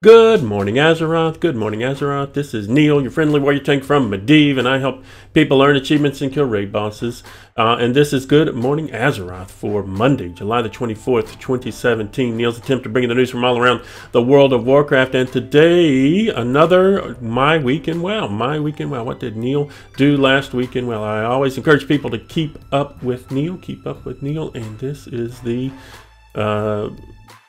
Good morning, Azeroth. Good morning, Azeroth. This is Neall, your friendly warrior tank from Medivh, and I help people earn achievements and kill raid bosses. And this is Good Morning Azeroth for Monday, July the 24th, 2017. Neall's attempt to bring you the news from all around the world of Warcraft. And today, another My Week in WoW. My Week in WoW. What did Neall do last week in WoW? I always encourage people to keep up with Neall. Keep up with Neall. And this is the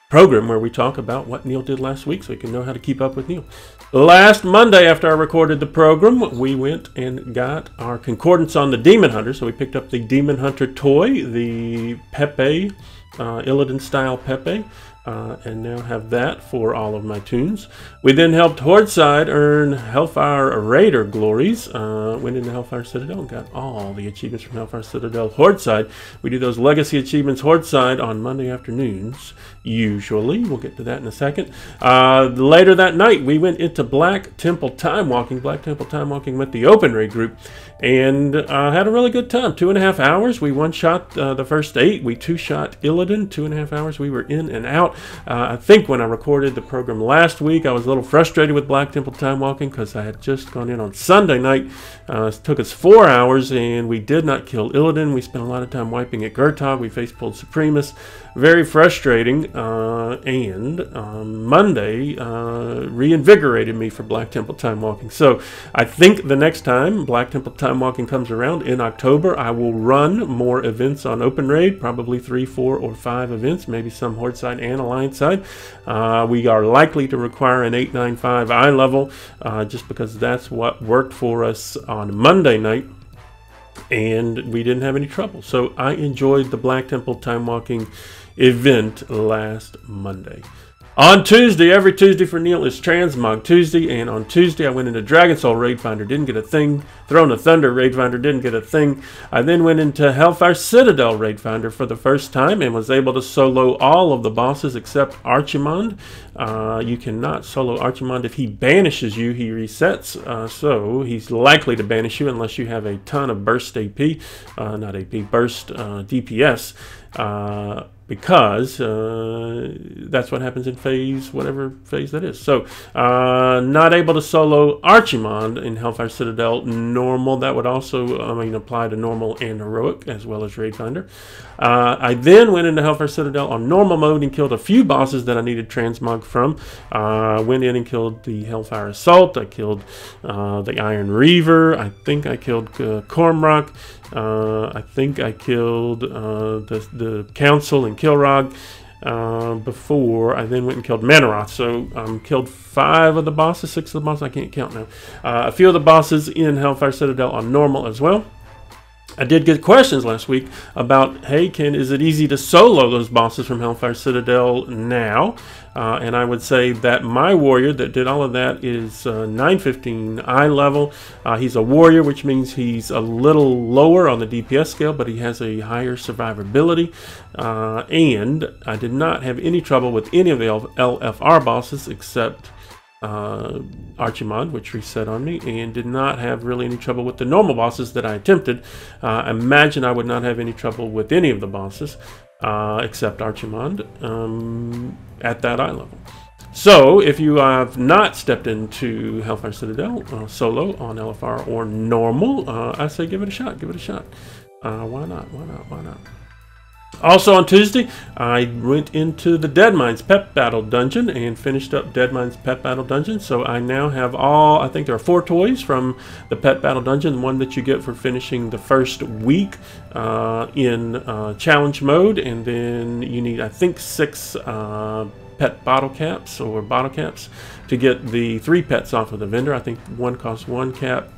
program where we talk about what Neall did last week so you can know how to keep up with Neall. Last Monday, after I recorded the program, we went and got our concordance on the Demon Hunter. So we picked up the Demon Hunter toy, the Pepe, Illidan style Pepe, and now have that for all of my tunes. We then helped Hordeside earn Hellfire Raider glories. Went into Hellfire Citadel and got all the achievements from Hellfire Citadel. Hordeside, we do those legacy achievements Hordeside on Monday afternoons, usually. We'll get to that in a second. Later that night, we went into Black Temple Time Walking with the Open Raid group, and had a really good time. 2.5 hours. We one-shot the first 8. We two-shot Illidan. 2.5 hours. We were in and out. I think when I recorded the program last week, I was a little frustrated with Black Temple Time Walking because I had just gone in on Sunday night. It took us 4 hours, and we did not kill Illidan. We spent a lot of time wiping at Gurtog. We face-pulled Supremus. Very frustrating. And Monday reinvigorated me for Black Temple Time Walking. So I think the next time Black Temple Time Walking comes around in October, I will run more events on Open Raid, probably 3, 4, or 5 events, maybe some Horde side and Alliance side. We are likely to require an 895 eye level, just because that's what worked for us on Monday night, and we didn't have any trouble. So I enjoyed the Black Temple Time Walking event last Monday. On Tuesday, every Tuesday for Neall is Transmog Tuesday, and on Tuesday I went into Dragon Soul Raid Finder, didn't get a thing. Throne of Thunder Raid Finder, didn't get a thing. I then went into Hellfire Citadel Raid Finder for the first time and was able to solo all of the bosses except Archimond. You cannot solo Archimond. If he banishes you, he resets, so he's likely to banish you unless you have a ton of burst AP, not AP, burst DPS. Because that's what happens in phase, whatever phase that is. So, not able to solo Archimond in Hellfire Citadel normal. That would also, apply to normal and heroic as well as Raid Finder. I then went into Hellfire Citadel on normal mode and killed a few bosses that I needed transmog from. Went in and killed the Hellfire Assault. I killed the Iron Reaver. I think I killed Cormrock. I think I killed the Council and Kilrog before I then went and killed Manaroth. So killed 5 of the bosses, 6 of the bosses, I can't count now. A few of the bosses in Hellfire Citadel on normal as well. I did get questions last week about, hey, is it easy to solo those bosses from Hellfire Citadel now? And I would say that my warrior that did all of that is 915 eye level. He's a warrior, which means he's a little lower on the DPS scale, but he has a higher survivability. And I did not have any trouble with any of the LFR bosses except Archimond, which reset on me, and did not have really any trouble with the normal bosses that I attempted. I imagine I would not have any trouble with any of the bosses except Archimond at that eye level. So if you have not stepped into Hellfire Citadel solo on LFR or normal, I say give it a shot. Give it a shot. Why not? Why not? Why not? Also on Tuesday, I went into the Deadmines Pet Battle Dungeon and finished up Deadmines Pet Battle Dungeon. So I now have I think there are 4 toys from the Pet Battle Dungeon. One that you get for finishing the first week in challenge mode. And then you need, I think, 6 pet bottle caps or bottle caps to get the 3 pets off of the vendor. I think one costs 1 cap,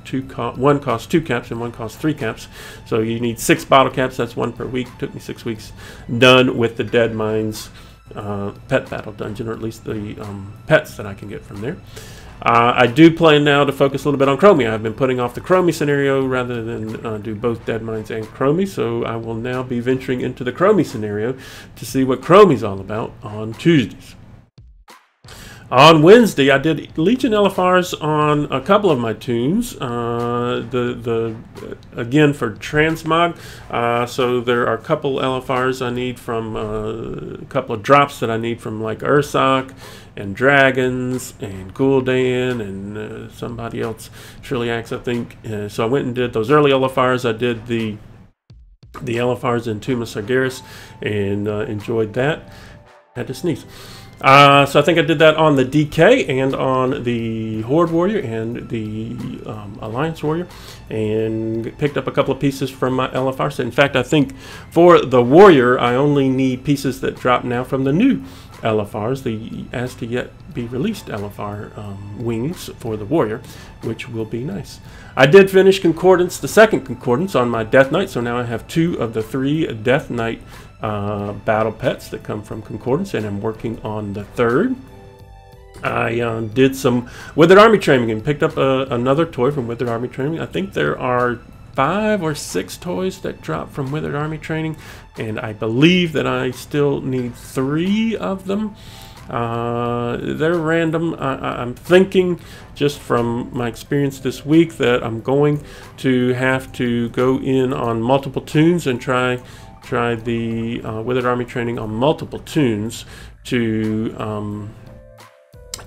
one costs 2 caps, and one costs 3 caps. So you need 6 bottle caps. That's 1 per week. Took me 6 weeks. Done with the Deadmines Pet Battle Dungeon, or at least the pets that I can get from there. I do plan now to focus a little bit on Chromie. I've been putting off the Chromie scenario rather than do both Deadmines and Chromie, so I will now be venturing into the Chromie scenario to see what Chromie's all about on Tuesdays. On Wednesday, I did Legion LFRs on a couple of my tunes. Again for transmog. So there are a couple LFRs I need from a couple of drops that I need from like Ursoc and Dragons and Gul'dan and somebody else, Shirley Axe, I think. So I went and did those early LFRs. I did the LFRs in Tomb of Sargeras and enjoyed that. Had to sneeze. So I think I did that on the DK and on the Horde Warrior and the Alliance Warrior, and picked up a couple of pieces from my LFR. In fact, I think for the Warrior, I only need pieces that drop now from the new LFRs, the as to yet be released LFR wings for the Warrior, which will be nice. I did finish Concordance, the second Concordance, on my Death Knight, so now I have 2 of the 3 Death Knight battle pets that come from Concordance, and I'm working on the 3rd. I did some Withered Army Training and picked up another toy from Withered Army Training. I think there are 5 or 6 toys that drop from Withered Army Training, and I believe that I still need 3 of them. They're random. I'm thinking, just from my experience this week, that I'm going to have to go in on multiple tunes and try the Withered Army Training on multiple tunes to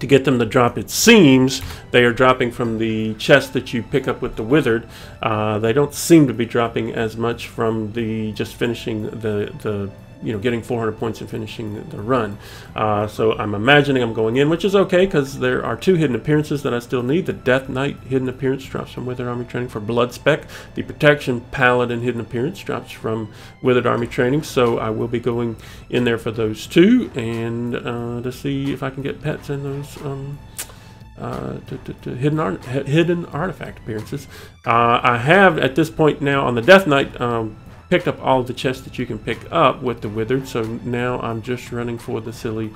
get them to drop. It seems they are dropping from the chest that you pick up with the Withered. They don't seem to be dropping as much from the just finishing the getting 400 points and finishing the run. So I'm imagining I'm going in, which is okay, because there are 2 hidden appearances that I still need. The Death Knight hidden appearance drops from Withered Army Training for Blood Spec. The Protection Paladin hidden appearance drops from Withered Army Training. So I will be going in there for those 2, and to see if I can get pets in those hidden artifact appearances. I have at this point now on the Death Knight picked up all of the chests that you can pick up with the Withered, so now I'm just running for the silly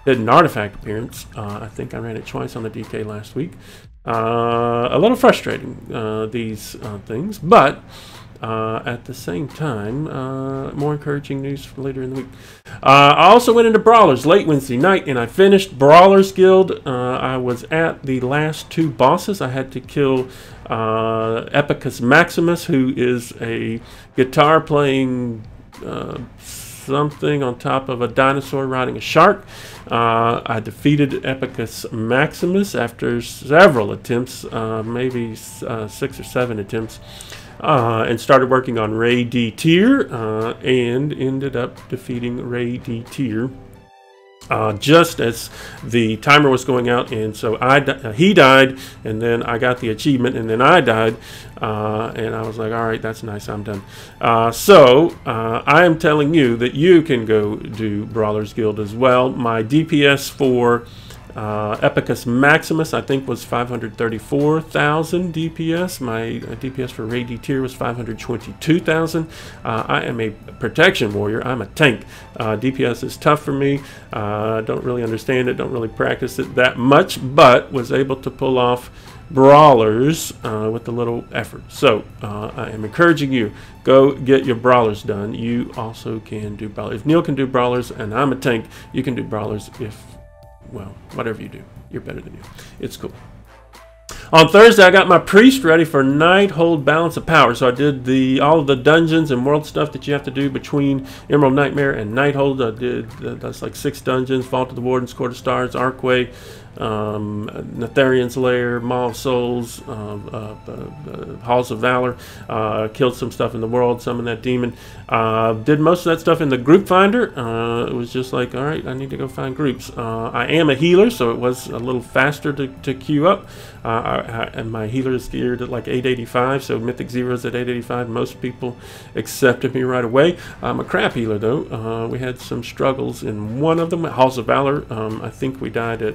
hidden artifact appearance. I think I ran it twice on the DK last week. A little frustrating, these things, but at the same time, more encouraging news for later in the week. I also went into Brawlers late Wednesday night, and I finished Brawlers Guild. I was at the last 2 bosses. I had to kill Epicus Maximus, who is a guitar playing something on top of a dinosaur riding a shark. I defeated Epicus Maximus after several attempts, maybe 6 or 7 attempts. And started working on Ray D tier, and ended up defeating Ray D tier just as the timer was going out, and so he died, and then I got the achievement, and then I died, and I was like, all right, that's nice, I'm done. So I am telling you that you can go do Brawlers Guild as well. My DPS for Epicus Maximus, I think, was 534,000 DPS. My DPS for Ray D tier was 522,000. I am a protection warrior. I'm a tank. DPS is tough for me. Don't really understand it. Don't really practice it that much, but was able to pull off Brawlers with a little effort. So I am encouraging you, go get your Brawlers done. You also can do Brawlers. If Neal can do Brawlers and I'm a tank, you can do Brawlers. Well, whatever you do, you're better than you. It's cool. On Thursday, I got my priest ready for Night Hold Balance of Power. So I did all of the dungeons and world stuff that you have to do between Emerald Nightmare and Night Hold. I did, that's like 6 dungeons: Vault of the Wardens, Court of Stars, Archway, Netherian's Lair, Maw of Souls, Halls of Valor. Killed some stuff in the world, summoned that demon. Did most of that stuff in the group finder. It was just like, all right, I need to go find groups. I am a healer, so it was a little faster to queue up. And my healer is geared at like 885, so Mythic 0 is at 885. Most people accepted me right away. I'm a crap healer, though. We had some struggles in one of them, Halls of Valor. I think we died at...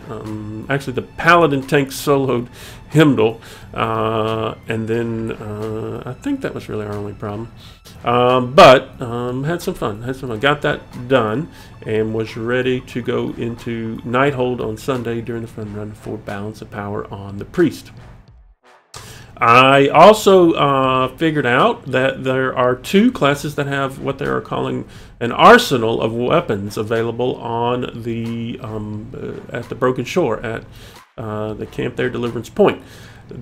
actually, the Paladin tank soloed Himdall, and then I think that was really our only problem. But had some fun. Got that done, and was ready to go into Night Hold on Sunday during the fun run for Balance of Power on the Priest. I also figured out that there are 2 classes that have what they are calling an arsenal of weapons available on the at the Broken Shore at the camp there, Deliverance Point.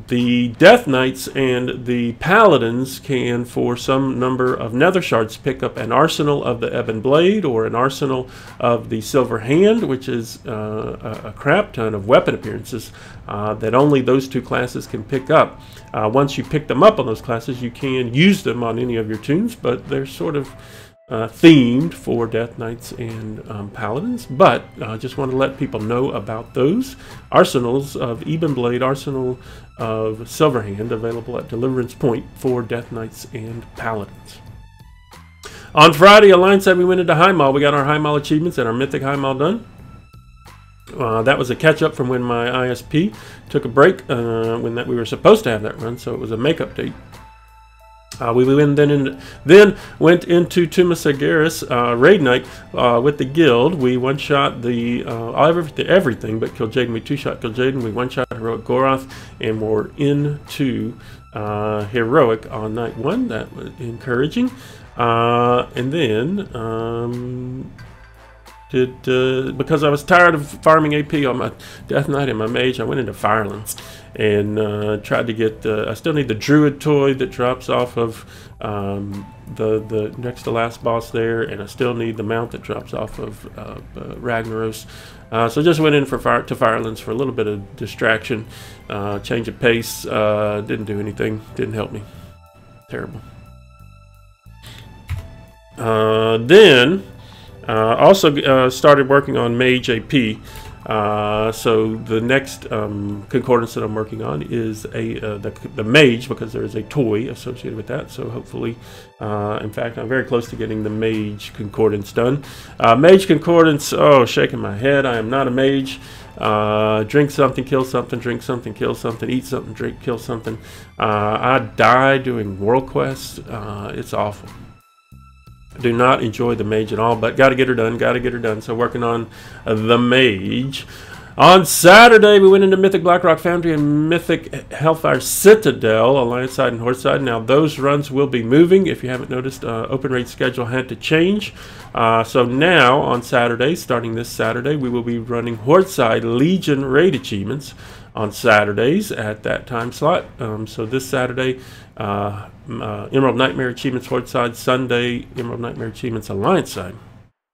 The Death Knights and the Paladins can, for some number of Nether Shards, pick up an arsenal of the Ebon Blade or an arsenal of the Silver Hand, which is a crap ton of weapon appearances that only those 2 classes can pick up. Once you pick them up on those classes, you can use them on any of your tunes, but they're sort of themed for Death Knights and Paladins. But I just want to let people know about those arsenals of Ebon Blade, arsenal of Silverhand, available at Deliverance Point for Death Knights and Paladins. On Friday, Alliance said we went into High Mall. We got our High Mall achievements and our Mythic High Mall done. That was a catch-up from when my ISP took a break when we were supposed to have that run, so it was a make-up date. We then went into Tomb of Sargeras raid night with the guild. We one-shot the everything but Kil'jaeden. We 2-shot Kil'jaeden. We one-shot Heroic Goroth, and we're into Heroic on night 1. That was encouraging. And then because I was tired of farming AP on my Death Knight and my Mage, I went into Firelands and tried to get I still need the Druid toy that drops off of the next to last boss there, and I still need the mount that drops off of Ragnaros. So just went in to Firelands for a little bit of distraction, change of pace. Didn't do anything, didn't help me. Terrible. Then also started working on Mage AP. So the next concordance that I'm working on is the Mage, because there is a toy associated with that. So hopefully, in fact, I'm very close to getting the Mage concordance done. Mage concordance, oh, shaking my head. I am not a mage. Drink something, kill something, drink something, kill something, eat something, drink, kill something. I die doing world quests. It's awful. Do not enjoy the Mage at all, but got to get her done, So working on the Mage. On Saturday, we went into Mythic Blackrock Foundry and Mythic Hellfire Citadel, Alliance side and Horde side. Now, those runs will be moving. If you haven't noticed, open raid schedule had to change. So now, on Saturday, starting this Saturday, we will be running Horde side Legion raid achievements on Saturdays at that time slot. So this Saturday, Emerald Nightmare achievements Horde side. Sunday, Emerald Nightmare achievements Alliance side.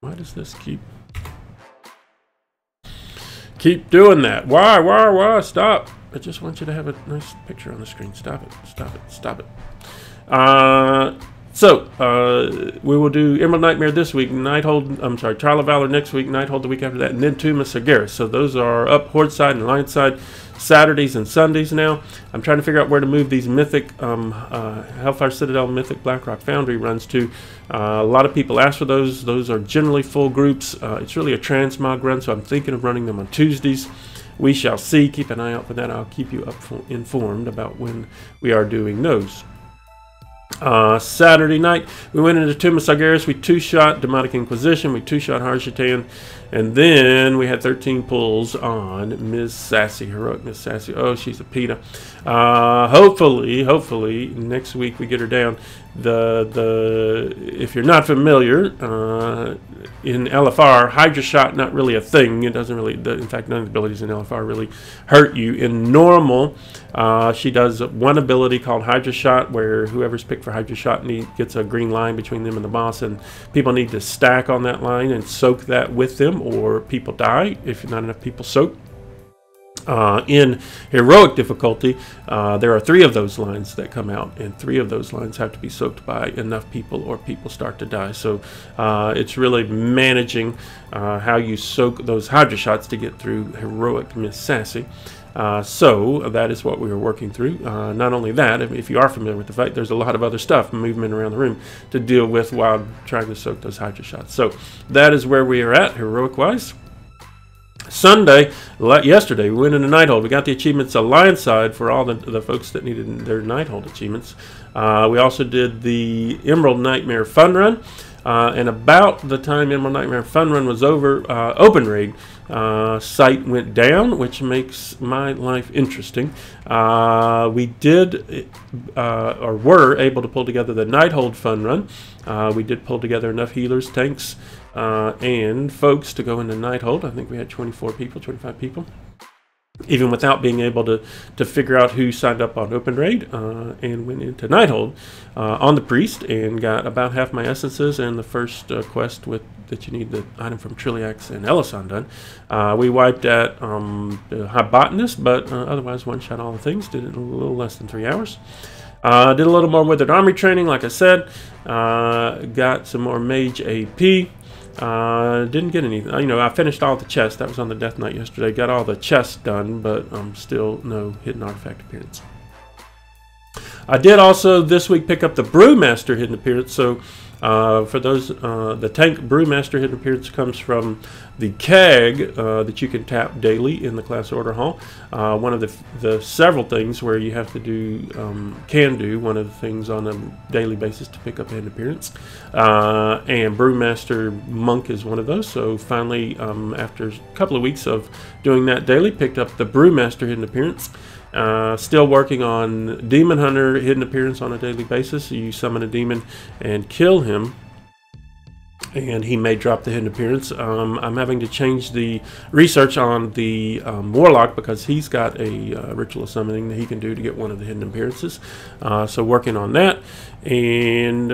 Why does this keep doing that? Why? Stop. I just want you to have a nice picture on the screen. Stop it. So we will do Emerald Nightmare this week, Trial of Valor next week, Nighthold the week after that, and then Tomb of Sargeras. So those are up Horde side and Alliance side, Saturdays and Sundays now. I'm trying to figure out where to move these Mythic Hellfire Citadel, Mythic Blackrock Foundry runs to. A lot of people ask for those. Those are generally full groups. It's really a transmog run, so I'm thinking of running them on Tuesdays. We shall see. Keep an eye out for that. I'll keep you informed about when we are doing those. Saturday night, we went into Tomb of Sargeras. We 2-shot Demonic Inquisition. We 2-shot Harshatan. And then we had 13 pulls on Ms. Sassy, Heroic Ms. Sassy. Oh, she's a PETA. Hopefully, next week we get her down. If you're not familiar, in LFR, Hydra Shot not really a thing. It doesn't really, in fact, none of the abilities in LFR really hurt you. In normal, she does one ability called Hydra Shot, where whoever's picked for Hydra Shot gets a green line between them and the boss, and people need to stack on that line and soak that with them, or people die if not enough people soak. In heroic difficulty, there are 3 of those lines that come out, and 3 of those lines have to be soaked by enough people or people start to die. So it's really managing how you soak those Hydra shots to get through heroic Miss Sassy. So that is what we were working through. Not only that, if you are familiar with the fight, there's a lot of other stuff, movement around the room to deal with while trying to soak those Hydra shots. So that is where we are at heroic wise. Sunday, yesterday, we went into Nighthold. We got the achievements Alliance side for all the folks that needed their Nighthold achievements. We also did the Emerald Nightmare Fun Run. and about the time Emerald Nightmare Fun Run was over, Open Raid site went down, which makes my life interesting. We did, or were able to pull together the Nighthold Fun Run. We did pull together enough healers, tanks, and folks to go into Nighthold. I think we had 24 people, 25 people, even without being able to figure out who signed up on Open Raid, and went into Nighthold on the Priest and got about half my essences and the first quest that you need the item from Trilliax and Elyson done. We wiped at High Botanist, but otherwise one-shot all the things, did it in a little less than 3 hours. Did a little more Withered Army training, like I said. Got some more Mage AP. Didn't get anything. I finished all the chests. That was on the Death Knight yesterday. Got all the chests done, but still no hidden artifact appearance. I did also this week pick up the Brewmaster hidden appearance. So for those, the tank Brewmaster hidden appearance comes from the keg that you can tap daily in the class order hall. One of the several things where you have to do, one of the things on a daily basis to pick up a hidden appearance. And Brewmaster Monk is one of those. So finally, after a couple of weeks of doing that daily, picked up the Brewmaster hidden appearance. Still working on Demon Hunter hidden appearance on a daily basis. You summon a demon and kill him, and he may drop the hidden appearance. I'm having to change the research on the Warlock because he's got a ritual summoning that he can do to get one of the hidden appearances. So working on that. And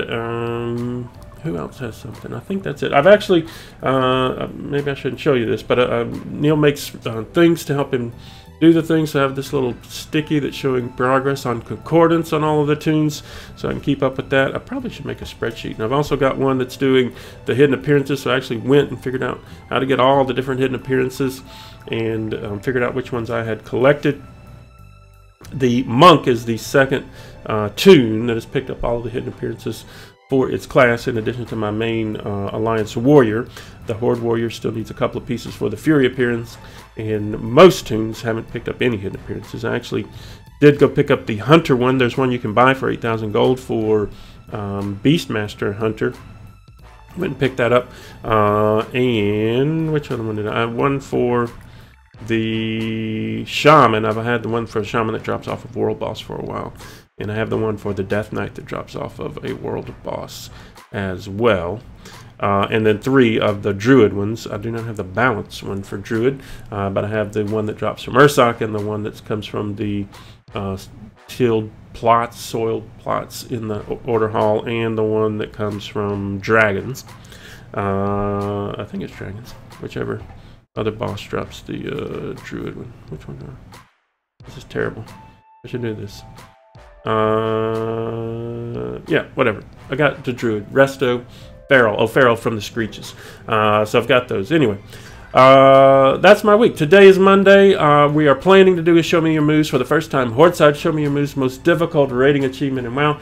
who else has something? I think that's it. I've actually, maybe I shouldn't show you this, but Neal makes things to help him do the things. So I have this little sticky that's showing progress on concordance on all of the tunes, so I can keep up with that. I probably should make a spreadsheet. And I've also got one that's doing the hidden appearances, so I actually went and figured out how to get all the different hidden appearances and figured out which ones I had collected. The Monk is the second tune that has picked up all of the hidden appearances for its class, in addition to my main Alliance Warrior. The Horde Warrior still needs a couple of pieces for the Fury appearance, and most tunes haven't picked up any hidden appearances. I actually did go pick up the Hunter one. There's one you can buy for 8,000 gold for Beastmaster Hunter. Went and picked that up. And which other one did I have? One for the Shaman. I've had the one for the Shaman that drops off of World Boss for a while. And I have the one for the Death Knight that drops off of a World Boss as well. And then 3 of the Druid ones. I do not have the Balance one for Druid, but I have the one that drops from Ursoc and the one that comes from the tilled plots, soiled plots in the Order Hall, and the one that comes from Dragons. I think it's Dragons, whichever other boss drops the Druid one. Which one do I? This is terrible. I should do this. Yeah, whatever. I got the Druid. Resto, Feral. Oh, Feral from the Screeches. So I've got those. Anyway, that's my week. Today is Monday. We are planning to do a Show Me Your Moves for the first time. Horde-side Show Me Your Moves, most difficult raiding achievement in WoW.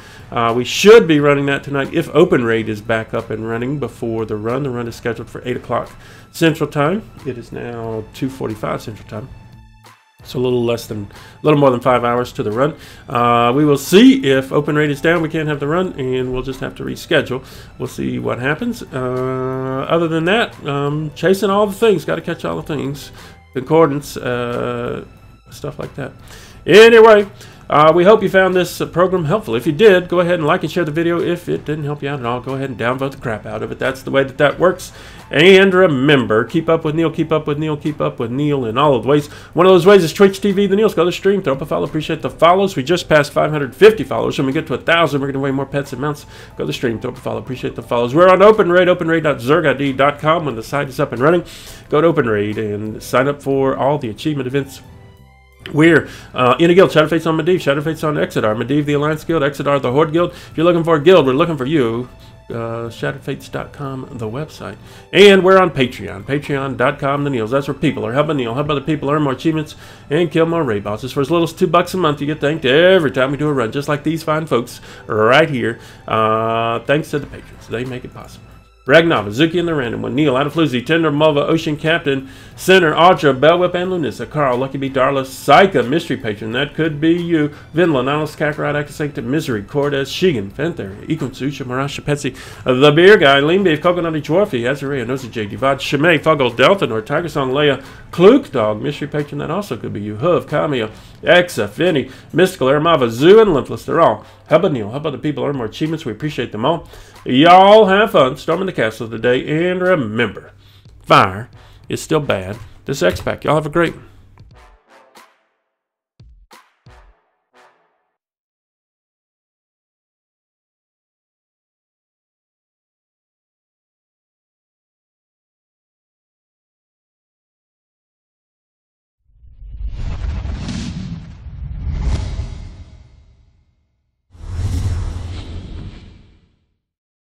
We should be running that tonight if Open Raid is back up and running before the run. The run is scheduled for 8 o'clock Central Time. It is now 2:45 Central Time. So a little more than 5 hours to the run. We will see if Open Raid is down. We can't have the run, and we'll just have to reschedule. We'll see what happens. Other than that, chasing all the things. Got to catch all the things. Concordance, stuff like that. Anyway, we hope you found this program helpful. If you did, go ahead and like and share the video. If it didn't help you out at all, go ahead and downvote the crap out of it. That's the way that works. And remember, keep up with Neal, keep up with Neal, keep up with Neal in all of the ways. One of those ways is Twitch TV, the Neals. Go to stream, throw up a follow, appreciate the follows. We just passed 550 followers. When we get to 1,000, we're going to weigh more pets and mounts. Go to stream, throw up a follow, appreciate the follows. We're on Open Raid, openraid.zergid.com. When the site is up and running, go to Open Raid and sign up for all the achievement events. We're in a guild. Shadowfate's on Medivh, Shadowfate's on Exodar, Medivh the Alliance Guild, Exodar the Horde Guild. If you're looking for a guild, we're looking for you. Shadowfates.com, the website. And we're on Patreon, patreon.com, the Neals. That's where people are helping Neal, help other people earn more achievements and kill more raid bosses. For as little as $2 a month, you get thanked every time we do a run, just like these fine folks right here. Thanks to the patrons. They make it possible. Ragnar, Zuki, and the Random One, Neall, Adafluzzi, Tender, Mulva, Ocean Captain, Center, Audra, Bellwhip, and Lunissa, Carl, Lucky B, Darla, Psycha, Mystery Patron, that could be you, Vinland, Alice, Kakarot, Akasancta, Misery, Cordes, Shigan, Fenther, Ikonsusha, Marasha, Petsy, The Beer Guy, Lean Beef, Coconutty, Dwarfy, Azaria, Nosy J, Divad, Shimei, Fuggle, Deltanor, Tiger Song, Leia, Kluk Dog, Mystery Patron, that also could be you, Hoof, Cameo, Exa, Finny, Mystical, Aramava, Zoo, and Limpless, they're all. How about Neal? How about the people earn more achievements? We appreciate them all. Y'all have fun storming the castle today, and remember, fire is still bad. This X-Pack. Y'all have a great